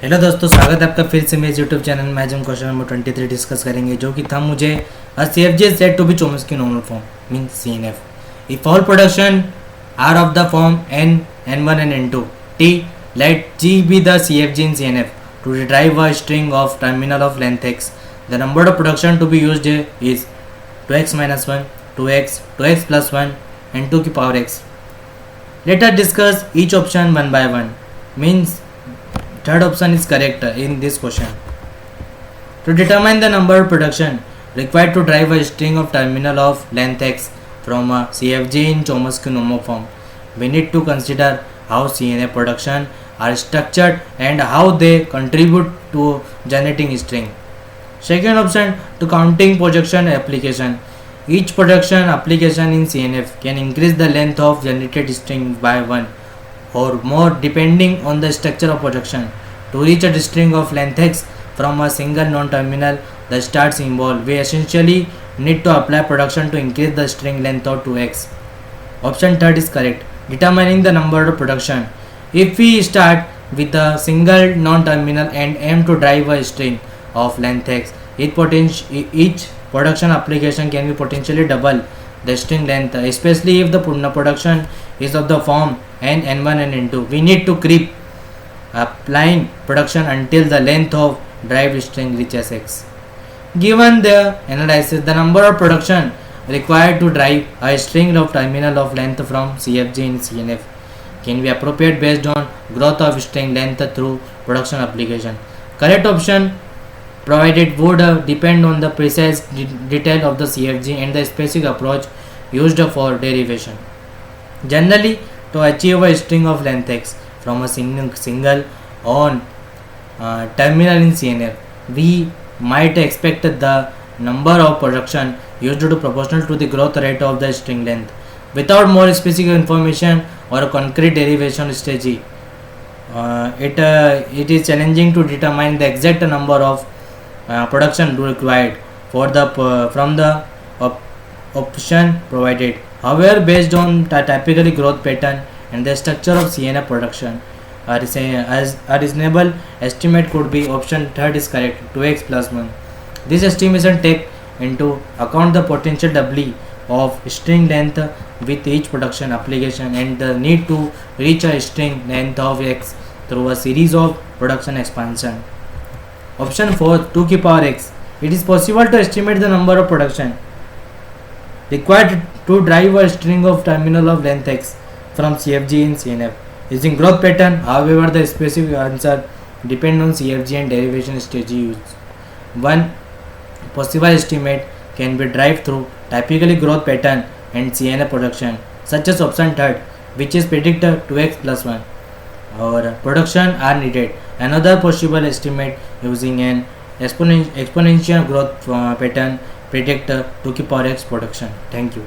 Hello दोस्तों, स्वागत है आपका फिर से मेरे यूट्यूब चैनल में। आज हम क्वेश्चन नंबर 23 डिस्कस करेंगे, जो कि था मुझे C F G is said to be Chomsky normal form mean C N F if all production are of the form N N one and N two T let G be the C F G in C N F to derive a string of terminal of length X the number of production to be used is 2x minus 1 2x 2x plus 1 and 2 की power x. Let us discuss each option one by one. Means third option is correct in this question. To determine the number of production required to drive a string of terminal of length x from a CFG in Chomsky normal form, we need to consider how CNF production are structured and how they contribute to generating string. Second option, to counting projection application. Each projection application in CNF can increase the length of generated string by 1 or more depending on the structure of projection. To reach a string of length x from a single non-terminal, the start symbol, we essentially need to apply projection to increase the string length of 2x. Option third is correct. Determining the number of projection. If we start with a single non-terminal and aim to drive a string of length x, each production application can be potentially double the string length, especially if the production is of the form n n1 and n2. We need to keep applying production until the length of drive string reaches x. Given the analysis, the number of production required to drive a string of terminal of length from CFG in CNF can be appropriate based on growth of string length through production application. Correct option provided would depend on the precise detail of the CFG and the specific approach used for derivation. Generally, to achieve a string of length x from a single on terminal in CNF, we might expect the number of projection used to proportional to the growth rate of the string length. Without more specific information or a concrete derivation strategy, it is challenging to determine the exact number of production required for the from the option provided. However, based on the typical growth pattern and the structure of CNF production, a reasonable estimate could be option third is correct, 2x plus 1. This estimation take into account the potential doubling of string length with each production application and the need to reach a string length of x through a series of production expansion. Option 4, 2 की power x. It is possible to estimate the number of production required to drive a string of terminal of length x from CFG in CNF using growth pattern. However, the specific answer depends on CFG and derivation strategy used. One possible estimate can be derived through typically growth pattern and CNF production, such as option third, which is predicted 2x plus 1 or production are needed. Another possible estimate using an exponential growth pattern predict 2 की power x production. Thank you.